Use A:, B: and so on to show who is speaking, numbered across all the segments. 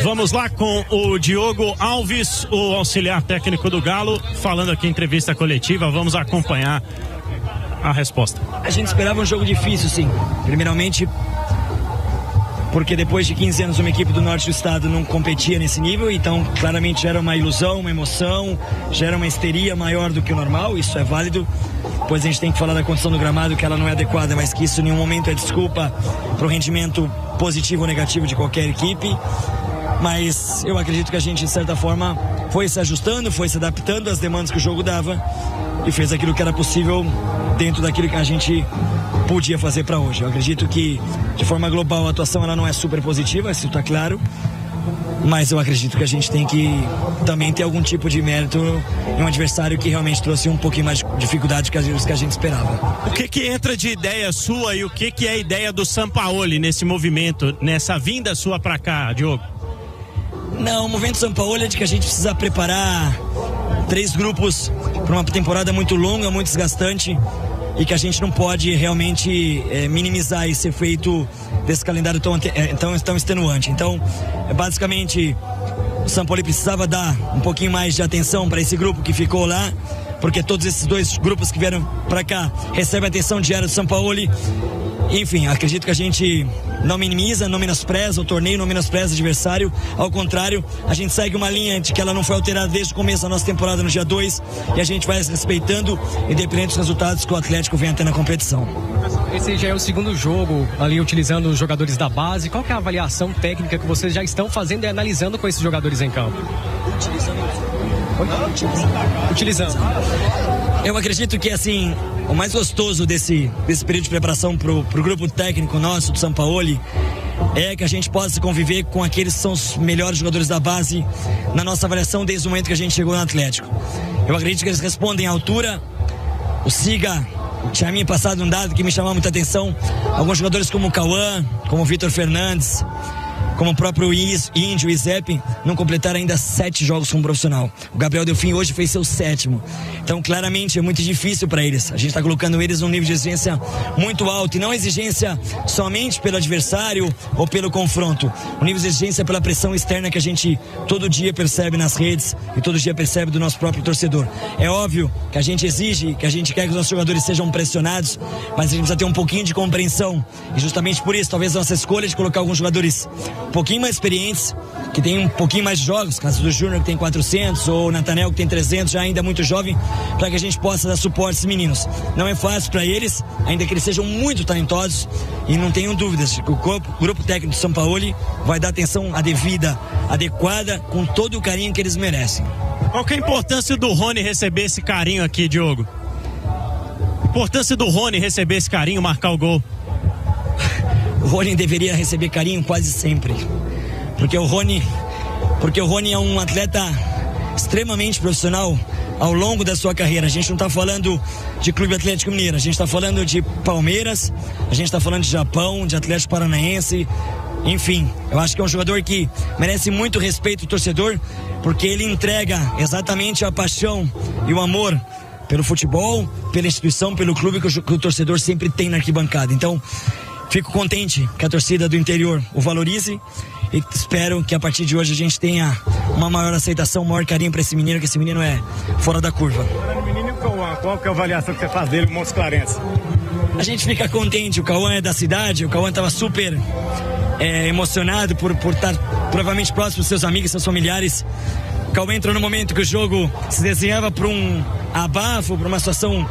A: Vamos lá com o Diogo Alves, o auxiliar técnico do Galo, falando aqui em entrevista coletiva. Vamos acompanhar a resposta.
B: A gente esperava um jogo difícil, sim. Primeiramente, porque depois de 15 anos uma equipe do norte do estado não competia nesse nível, então claramente gera uma ilusão, uma emoção, gera uma histeria maior do que o normal, isso é válido. Depois a gente tem que falar da condição do gramado, que ela não é adequada, mas que isso em nenhum momento é desculpa para o rendimento positivo ou negativo de qualquer equipe. Mas eu acredito que a gente, de certa forma, foi se ajustando, foi se adaptando às demandas que o jogo dava e fez aquilo que era possível dentro daquilo que a gente podia fazer para hoje. Eu acredito que, de forma global, a atuação ela não é super positiva, isso está claro, mas eu acredito que a gente tem que também ter algum tipo de mérito em um adversário que realmente trouxe um pouquinho mais de dificuldade que a gente esperava.
A: O que entra de ideia sua e o que é a ideia do Sampaoli nesse movimento, nessa vinda sua para cá, Diogo?
B: Não, o movimento Sampaoli é de que a gente precisa preparar 3 grupos para uma temporada muito longa, muito desgastante, e que a gente não pode realmente minimizar esse efeito desse calendário tão extenuante. Então, basicamente, o Sampaoli precisava dar um pouquinho mais de atenção para esse grupo que ficou lá, porque todos esses 2 grupos que vieram para cá recebem a atenção diária do Sampaoli. Enfim, acredito que a gente não minimiza, não menospreza o torneio, não menospreza o adversário. Ao contrário, a gente segue uma linha de que ela não foi alterada desde o começo da nossa temporada no dia 2 e a gente vai se respeitando, independente dos resultados que o Atlético venha ter na competição.
C: Esse já é o segundo jogo ali utilizando os jogadores da base. Qual que é a avaliação técnica que vocês já estão fazendo e analisando com esses jogadores em campo? Utilizando.
B: Eu acredito que, assim, o mais gostoso desse período de preparação pro grupo técnico nosso, do Sampaoli, é que a gente possa conviver com aqueles que são os melhores jogadores da base na nossa avaliação desde o momento que a gente chegou no Atlético. Eu acredito que eles respondem à altura. O Siga tinha me passado um dado que me chamava muita atenção. Alguns jogadores como o Cauã, como o Vitor Fernandes, como o próprio Índio e Zep, não completaram ainda 7 jogos como profissional. O Gabriel Delfim hoje fez seu 7º. Então, claramente, é muito difícil para eles. A gente está colocando eles num nível de exigência muito alto. E não exigência somente pelo adversário ou pelo confronto. O nível de exigência é pela pressão externa que a gente todo dia percebe nas redes e todo dia percebe do nosso próprio torcedor. É óbvio que a gente exige, que a gente quer que os nossos jogadores sejam pressionados, mas a gente precisa ter um pouquinho de compreensão. E justamente por isso, talvez a nossa escolha de colocar alguns jogadores um pouquinho mais experientes, que tem um pouquinho mais de jogos, caso do Júnior que tem 400, ou o Natanel que tem 300, já ainda muito jovem, para que a gente possa dar suporte a esses meninos. Não é fácil para eles, ainda que eles sejam muito talentosos, e não tenham dúvidas de que o grupo técnico do Sampaoli vai dar atenção adequada, com todo o carinho que eles merecem.
A: Qual que é a importância do Rony receber esse carinho aqui, Diogo? Importância do Rony receber esse carinho, marcar o gol?
B: O Rony deveria receber carinho quase sempre, porque o Rony é um atleta extremamente profissional ao longo da sua carreira. A gente não está falando de Clube Atlético Mineiro, a gente está falando de Palmeiras, a gente está falando de Japão, de Atlético Paranaense. Enfim, eu acho que é um jogador que merece muito respeito do torcedor, porque ele entrega exatamente a paixão e o amor pelo futebol, pela instituição, pelo clube que o torcedor sempre tem na arquibancada. Então, fico contente que a torcida do interior o valorize e espero que a partir de hoje a gente tenha uma maior aceitação, um maior carinho para esse menino, que esse menino é fora da curva.
D: Menino Cauã, qual que é a avaliação que você faz dele, Montes Clarence?
B: A gente fica contente, o Cauã é da cidade, o Cauã estava super emocionado por estar provavelmente próximo dos seus amigos, seus familiares. O Cauã entrou no momento que o jogo se desenhava para um abafo, para uma situação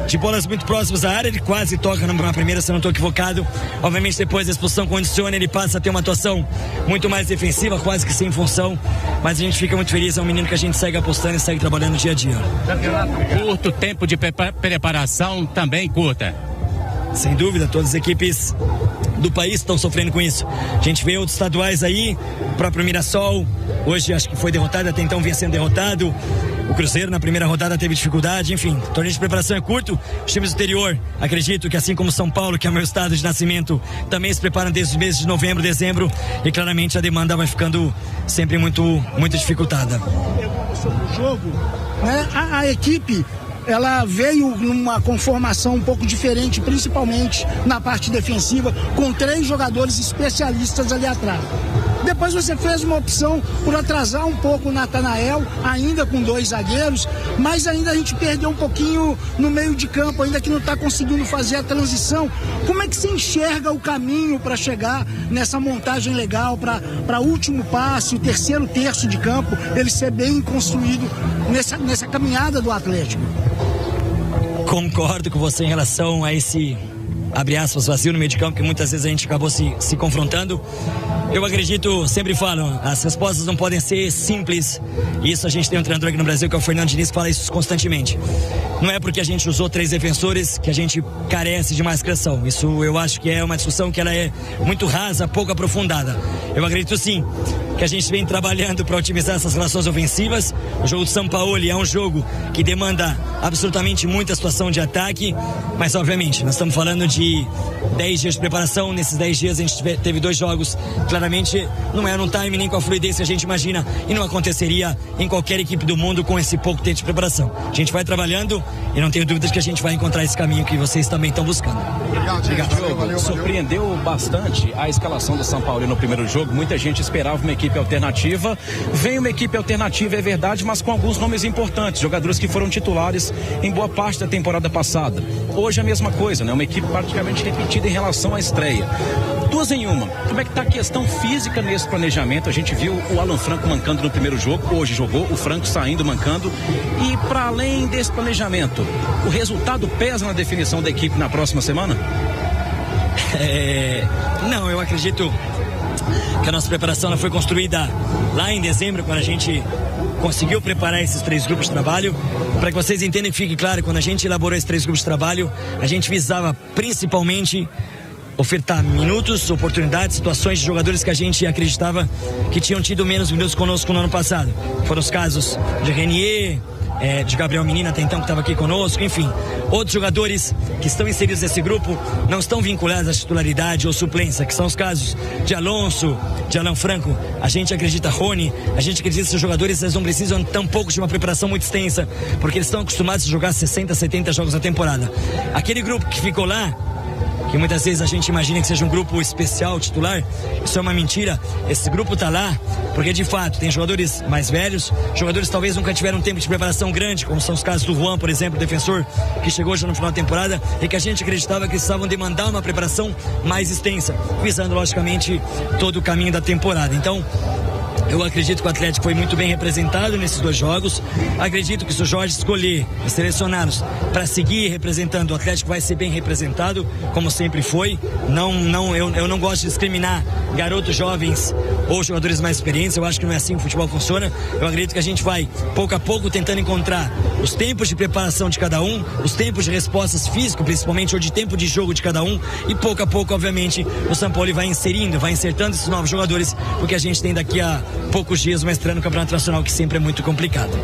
B: de bolas muito próximas à área, ele quase toca na primeira, se eu não estou equivocado. Obviamente depois a expulsão condiciona, ele passa a ter uma atuação muito mais defensiva, quase que sem função, mas a gente fica muito feliz, é um menino que a gente segue apostando e segue trabalhando dia a dia.
E: Curto tempo de preparação também curta.
B: Sem dúvida, todas as equipes do país estão sofrendo com isso. A gente vê outros estaduais aí, o próprio Mirassol, hoje acho que foi derrotado, até então vinha sendo derrotado. O Cruzeiro na primeira rodada teve dificuldade, enfim, o torneio de preparação é curto. Os times do interior, acredito que assim como São Paulo, que é o meu estado de nascimento, também se preparam desde os meses de novembro, dezembro, e claramente a demanda vai ficando sempre muito dificultada.
F: Sobre o jogo, né? A equipe, ela veio numa conformação um pouco diferente, principalmente na parte defensiva, com 3 jogadores especialistas ali atrás. Depois você fez uma opção por atrasar um pouco o Natanael, ainda com 2 zagueiros, mas ainda a gente perdeu um pouquinho no meio de campo, ainda que não está conseguindo fazer a transição. Como é que você enxerga o caminho para chegar nessa montagem legal, para o último passe, o terceiro terço de campo, ele ser bem construído nessa caminhada do Atlético?
B: Concordo com você em relação a esse, abre aspas, vazio no meio de campo, que muitas vezes a gente acabou se confrontando. Eu acredito, sempre falo, as respostas não podem ser simples. Isso a gente tem um treinador aqui no Brasil, que é o Fernando Diniz, que fala isso constantemente. Não é porque a gente usou 3 defensores que a gente carece de mais criação. Isso eu acho que é uma discussão que ela é muito rasa, pouco aprofundada. Eu acredito sim que a gente vem trabalhando para otimizar essas relações ofensivas. O jogo do São Paulo é um jogo que demanda absolutamente muita situação de ataque, mas obviamente nós estamos falando de 10 dias de preparação. Nesses 10 dias a gente teve 2 jogos, claramente não é no time nem com a fluidez que a gente imagina, e não aconteceria em qualquer equipe do mundo com esse pouco tempo de preparação. A gente vai trabalhando e não tenho dúvidas que a gente vai encontrar esse caminho que vocês também estão buscando.
G: Obrigado. Valeu. Surpreendeu bastante a escalação do São Paulo no primeiro jogo. Muita gente esperava uma equipe alternativa. Vem uma equipe alternativa, é verdade, mas com alguns nomes importantes, jogadores que foram titulares em boa parte da temporada passada. Hoje a mesma coisa, né? Uma equipe praticamente repetida em relação à estreia. 2 em 1. Como é que está a questão física nesse planejamento? A gente viu o Alan Franco mancando no primeiro jogo, hoje jogou, o Franco saindo mancando. E para além desse planejamento, o resultado pesa na definição da equipe na próxima semana?
B: Não, eu acredito que a nossa preparação ela foi construída lá em dezembro, quando a gente conseguiu preparar esses 3 grupos de trabalho. Para que vocês entendam e fique claro, quando a gente elaborou esses 3 grupos de trabalho, a gente visava principalmente ofertar minutos, oportunidades, situações de jogadores que a gente acreditava que tinham tido menos minutos conosco no ano passado. Foram os casos de Renier, de Gabriel Menino até então, que estava aqui conosco, enfim. Outros jogadores que estão inseridos nesse grupo não estão vinculados à titularidade ou suplência, que são os casos de Alonso, de Alan Franco. A gente acredita, Rony, a gente acredita que esses jogadores eles não precisam tão pouco de uma preparação muito extensa, porque eles estão acostumados a jogar 60, 70 jogos na temporada. Aquele grupo que ficou lá, que muitas vezes a gente imagina que seja um grupo especial, titular, isso é uma mentira. Esse grupo tá lá porque de fato tem jogadores mais velhos, jogadores que talvez nunca tiveram um tempo de preparação grande, como são os casos do Juan, por exemplo, defensor que chegou já no final da temporada, e que a gente acreditava que eles precisavam demandar uma preparação mais extensa, visando logicamente todo o caminho da temporada. Então eu acredito que o Atlético foi muito bem representado nesses 2 jogos. Acredito que se o Jorge escolher selecioná-los para seguir representando, o Atlético vai ser bem representado, como sempre foi. Eu não gosto de discriminar garotos jovens ou jogadores mais experientes. Eu acho que não é assim que o futebol funciona. Eu acredito que a gente vai, pouco a pouco, tentando encontrar os tempos de preparação de cada um, os tempos de respostas físicas, principalmente, ou de tempo de jogo de cada um, e pouco a pouco, obviamente, o São Paulo vai insertando esses novos jogadores, porque a gente tem daqui a poucos dias uma estreia no Campeonato Nacional, que sempre é muito complicado.